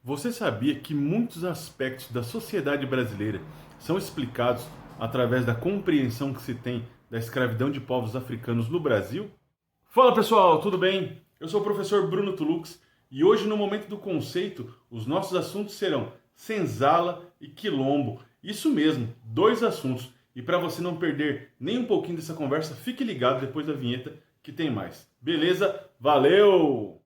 Você sabia que muitos aspectos da sociedade brasileira são explicados através da compreensão que se tem da escravidão de povos africanos no Brasil? Fala pessoal, tudo bem? Eu sou o professor Bruno Tulux e hoje, no Momento do Conceito, os nossos assuntos serão senzala e quilombo. Isso mesmo, dois assuntos. E para você não perder nem um pouquinho dessa conversa, fique ligado depois da vinheta que tem mais. Beleza? Valeu!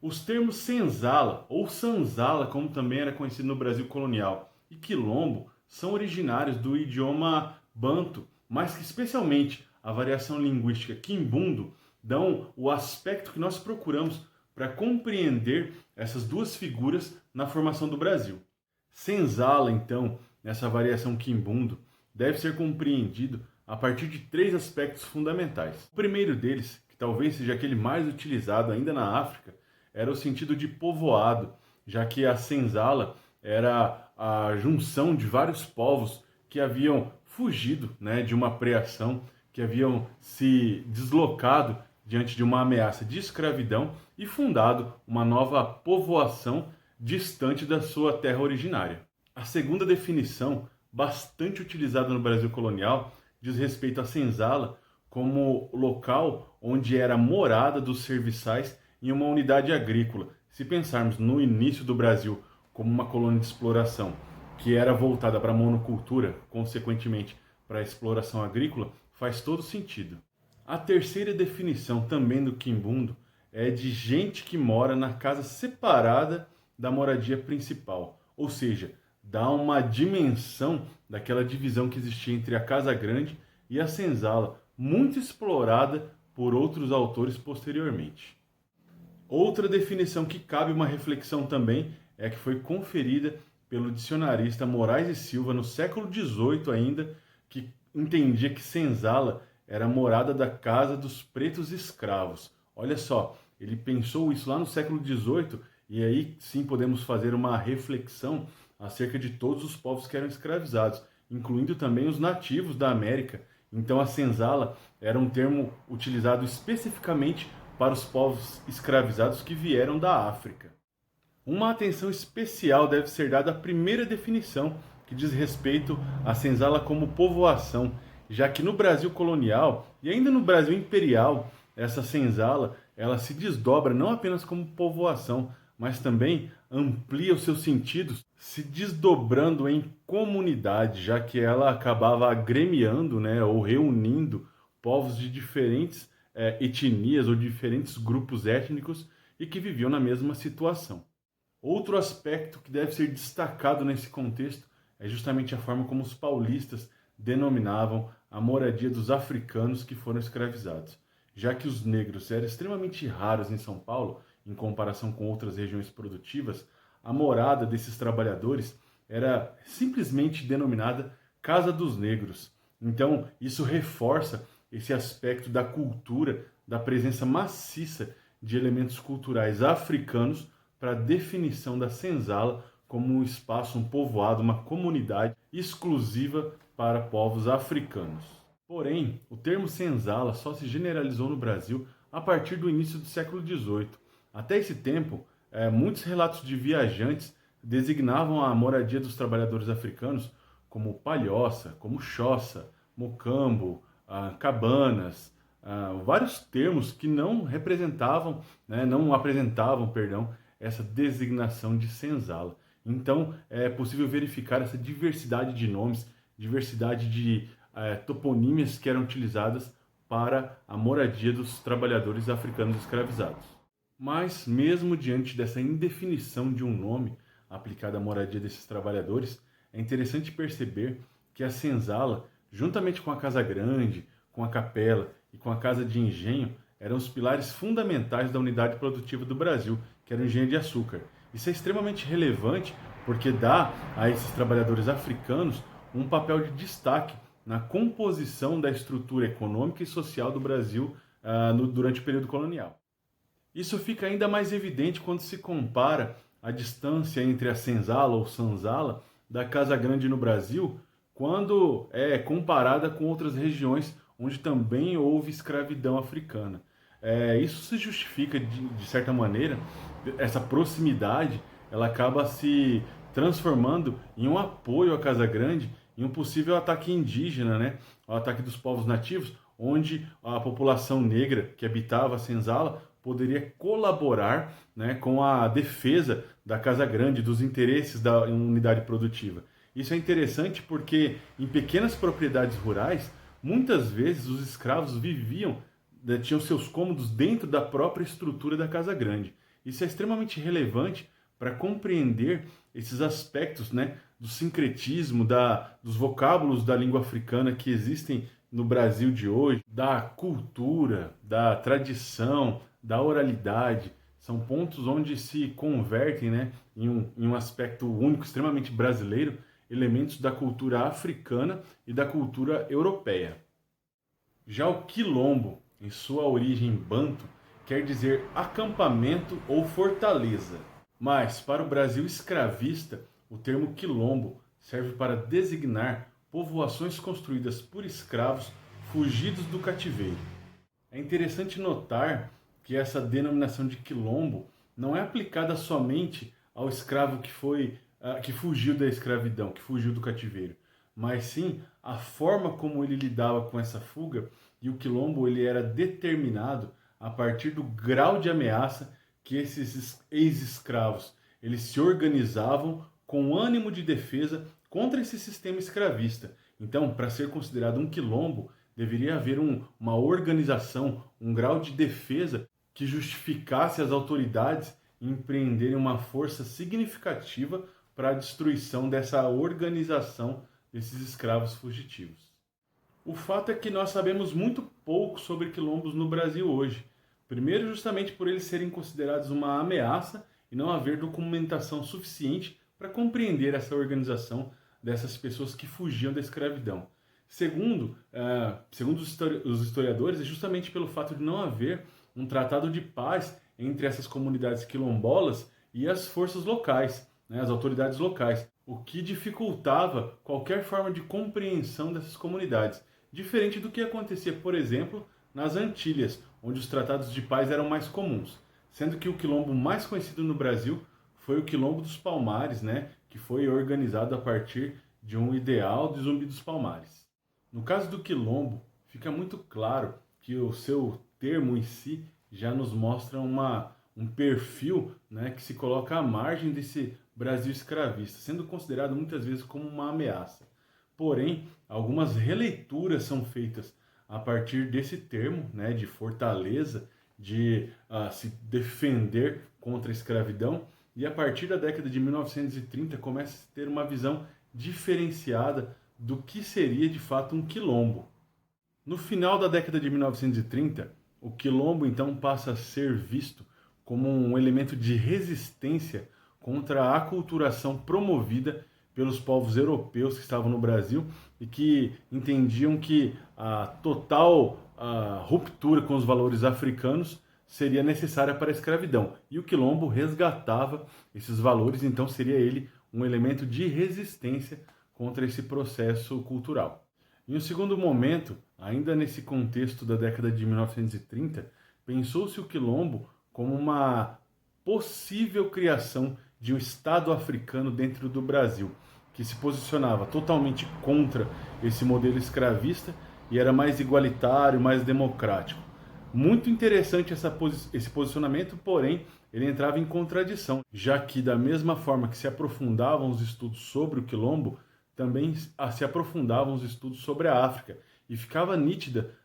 Os termos senzala ou sanzala, como também era conhecido no Brasil colonial, e quilombo são originários do idioma banto, mas que especialmente a variação linguística quimbundo dão o aspecto que nós procuramos para compreender essas duas figuras na formação do Brasil. Senzala, então, nessa variação quimbundo, deve ser compreendido a partir de três aspectos fundamentais. O primeiro deles, que talvez seja aquele mais utilizado ainda na África, era o sentido de povoado, já que a senzala era a junção de vários povos que haviam fugido, né, de uma preação, que haviam se deslocado diante de uma ameaça de escravidão e fundado uma nova povoação distante da sua terra originária. A segunda definição, bastante utilizada no Brasil colonial, diz respeito à senzala como local onde era morada dos serviçais em uma unidade agrícola. Se pensarmos no início do Brasil como uma colônia de exploração que era voltada para a monocultura, consequentemente para a exploração agrícola, faz todo sentido. A terceira definição, também do quimbundo, é de gente que mora na casa separada da moradia principal, ou seja, dá uma dimensão daquela divisão que existia entre a casa grande e a senzala, muito explorada por outros autores posteriormente. Outra definição que cabe uma reflexão também é a que foi conferida pelo dicionarista Moraes e Silva no século XVIII ainda, que entendia que senzala era a morada da casa dos pretos escravos. Olha só, ele pensou isso lá no século XVIII e aí sim podemos fazer uma reflexão acerca de todos os povos que eram escravizados, incluindo também os nativos da América. Então a senzala era um termo utilizado especificamente para os povos escravizados que vieram da África. Uma atenção especial deve ser dada à primeira definição, que diz respeito à senzala como povoação, já que no Brasil colonial e ainda no Brasil imperial, essa senzala ela se desdobra não apenas como povoação, mas também amplia os seus sentidos, se desdobrando em comunidade, já que ela acabava agremiando, né, ou reunindo povos de diferentes etnias ou diferentes grupos étnicos e que viviam na mesma situação. Outro aspecto que deve ser destacado nesse contexto é justamente a forma como os paulistas denominavam a moradia dos africanos que foram escravizados, já que os negros eram extremamente raros em São Paulo, em comparação com outras regiões produtivas. A morada desses trabalhadores era simplesmente denominada Casa dos Negros. Então, isso reforça esse aspecto da cultura, da presença maciça de elementos culturais africanos para a definição da senzala como um espaço, um povoado, uma comunidade exclusiva para povos africanos. Porém, o termo senzala só se generalizou no Brasil a partir do início do século XVIII. Até esse tempo, muitos relatos de viajantes designavam a moradia dos trabalhadores africanos como palhoça, como choça, mocambo, cabanas, vários termos que não representavam, né, não apresentavam, perdão, essa designação de senzala. Então é possível verificar essa diversidade de nomes, diversidade de toponímias que eram utilizadas para a moradia dos trabalhadores africanos escravizados. Mas, mesmo diante dessa indefinição de um nome aplicado à moradia desses trabalhadores, é interessante perceber que a senzala, juntamente com a casa grande, com a capela e com a casa de engenho, eram os pilares fundamentais da unidade produtiva do Brasil, que era o engenho de açúcar. Isso é extremamente relevante porque dá a esses trabalhadores africanos um papel de destaque na composição da estrutura econômica e social do Brasil durante o período colonial. Isso fica ainda mais evidente quando se compara a distância entre a senzala ou sanzala da Casa Grande no Brasil quando é comparada com outras regiões onde também houve escravidão africana. Isso se justifica de certa maneira, essa proximidade, ela acaba se transformando em um apoio à Casa Grande, em um possível ataque indígena, né? O ataque dos povos nativos, onde a população negra que habitava a senzala poderia colaborar, né, com a defesa da Casa Grande, dos interesses da unidade produtiva. Isso é interessante porque em pequenas propriedades rurais, muitas vezes os escravos viviam, né, tinham seus cômodos dentro da própria estrutura da Casa Grande. Isso é extremamente relevante para compreender esses aspectos, né, do sincretismo, dos vocábulos da língua africana que existem no Brasil de hoje, da cultura, da tradição, da oralidade. São pontos onde se convertem, né, em um aspecto único, extremamente brasileiro, elementos da cultura africana e da cultura europeia. Já o quilombo, em sua origem banto, quer dizer acampamento ou fortaleza. Mas, para o Brasil escravista, o termo quilombo serve para designar povoações construídas por escravos fugidos do cativeiro. É interessante notar que essa denominação de quilombo não é aplicada somente ao escravo que fugiu da escravidão, que fugiu do cativeiro, mas sim a forma como ele lidava com essa fuga, e o quilombo ele era determinado a partir do grau de ameaça que esses ex-escravos eles se organizavam com ânimo de defesa contra esse sistema escravista. Então, para ser considerado um quilombo, deveria haver uma organização, um grau de defesa que justificasse as autoridades empreenderem uma força significativa para a destruição dessa organização desses escravos fugitivos. O fato é que nós sabemos muito pouco sobre quilombos no Brasil hoje. Primeiro, justamente por eles serem considerados uma ameaça e não haver documentação suficiente para compreender essa organização dessas pessoas que fugiam da escravidão. Segundo, segundo os historiadores, é justamente pelo fato de não haver um tratado de paz entre essas comunidades quilombolas e as forças locais, né, as autoridades locais, o que dificultava qualquer forma de compreensão dessas comunidades, diferente do que acontecia, por exemplo, nas Antilhas, onde os tratados de paz eram mais comuns, sendo que o quilombo mais conhecido no Brasil foi o Quilombo dos Palmares, né, que foi organizado a partir de um ideal de Zumbi dos Palmares. No caso do quilombo, fica muito claro que o seu termo em si já nos mostra um perfil, né, que se coloca à margem desse Brasil escravista, sendo considerado muitas vezes como uma ameaça. Porém, algumas releituras são feitas a partir desse termo, né, de fortaleza, de se defender contra a escravidão, e a partir da década de 1930 começa a se ter uma visão diferenciada do que seria de fato um quilombo. No final da década de 1930, o quilombo então passa a ser visto como um elemento de resistência contra a aculturação promovida pelos povos europeus que estavam no Brasil e que entendiam que a total ruptura com os valores africanos seria necessária para a escravidão. E o quilombo resgatava esses valores, então seria ele um elemento de resistência contra esse processo cultural. Em um segundo momento, ainda nesse contexto da década de 1930, pensou-se o quilombo como uma possível criação de um Estado africano dentro do Brasil, que se posicionava totalmente contra esse modelo escravista e era mais igualitário, mais democrático. Muito interessante esse posicionamento, porém, ele entrava em contradição, já que da mesma forma que se aprofundavam os estudos sobre o quilombo, também se aprofundavam os estudos sobre a África, e ficava nítida,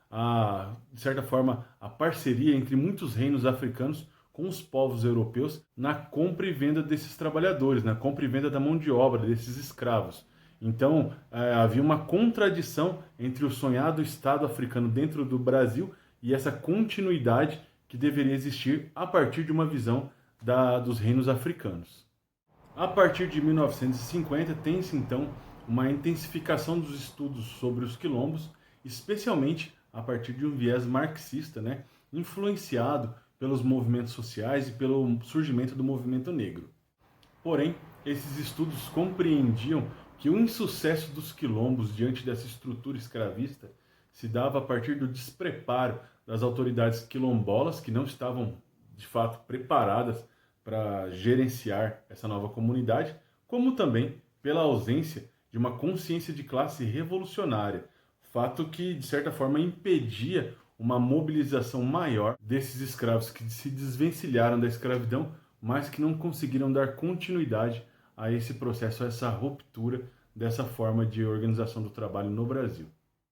de certa forma, a parceria entre muitos reinos africanos com os povos europeus na compra e venda desses trabalhadores, na compra e venda da mão de obra, desses escravos. Então, havia uma contradição entre o sonhado Estado africano dentro do Brasil e essa continuidade que deveria existir a partir de uma visão dos reinos africanos. A partir de 1950, tem-se então uma intensificação dos estudos sobre os quilombos, especialmente a partir de um viés marxista, né, influenciado pelos movimentos sociais e pelo surgimento do movimento negro. Porém, esses estudos compreendiam que o insucesso dos quilombos diante dessa estrutura escravista se dava a partir do despreparo das autoridades quilombolas, que não estavam de fato preparadas para gerenciar essa nova comunidade, como também pela ausência de uma consciência de classe revolucionária, fato que de certa forma impedia uma mobilização maior desses escravos que se desvencilharam da escravidão, mas que não conseguiram dar continuidade a esse processo, a essa ruptura dessa forma de organização do trabalho no Brasil.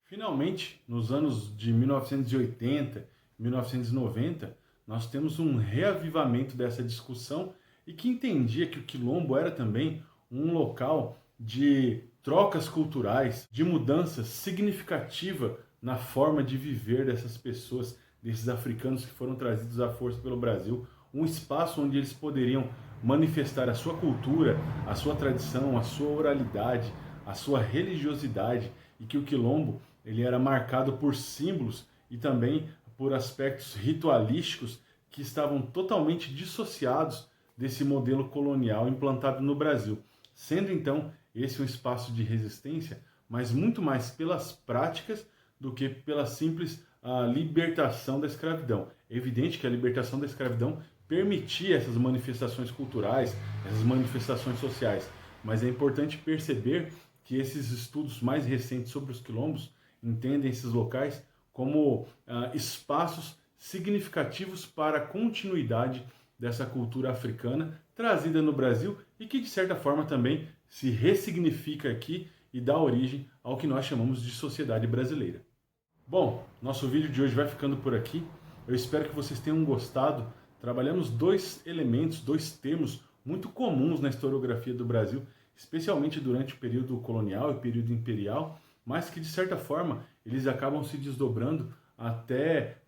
Finalmente, nos anos de 1980 e 1990, nós temos um reavivamento dessa discussão e que entendia que o quilombo era também um local de trocas culturais, de mudança significativa na forma de viver dessas pessoas, desses africanos que foram trazidos à força pelo Brasil, um espaço onde eles poderiam manifestar a sua cultura, a sua tradição, a sua oralidade, a sua religiosidade, e que o quilombo ele era marcado por símbolos e também por aspectos ritualísticos que estavam totalmente dissociados desse modelo colonial implantado no Brasil, sendo então esse um espaço de resistência, mas muito mais pelas práticas do que pela simples libertação da escravidão. É evidente que a libertação da escravidão permitia essas manifestações culturais, essas manifestações sociais, mas é importante perceber que esses estudos mais recentes sobre os quilombos entendem esses locais como espaços significativos para a continuidade dessa cultura africana trazida no Brasil e que de certa forma também se ressignifica aqui e dá origem ao que nós chamamos de sociedade brasileira. Bom, nosso vídeo de hoje vai ficando por aqui. Eu espero que vocês tenham gostado. Trabalhamos dois elementos, dois termos muito comuns na historiografia do Brasil, especialmente durante o período colonial e período imperial, mas que de certa forma eles acabam se desdobrando até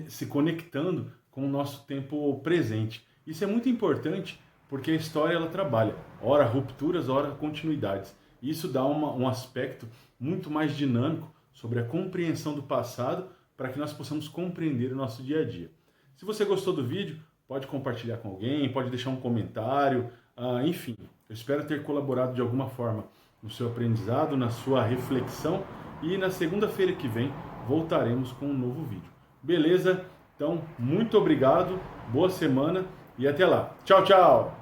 se conectando com o nosso tempo presente. Isso é muito importante porque a história ela trabalha, ora rupturas, ora continuidades. Isso dá um aspecto muito mais dinâmico sobre a compreensão do passado para que nós possamos compreender o nosso dia a dia. Se você gostou do vídeo, pode compartilhar com alguém, pode deixar um comentário, enfim. Eu espero ter colaborado de alguma forma no seu aprendizado, na sua reflexão, e na segunda-feira que vem voltaremos com um novo vídeo. Beleza? Então, muito obrigado, boa semana e até lá. Tchau, tchau!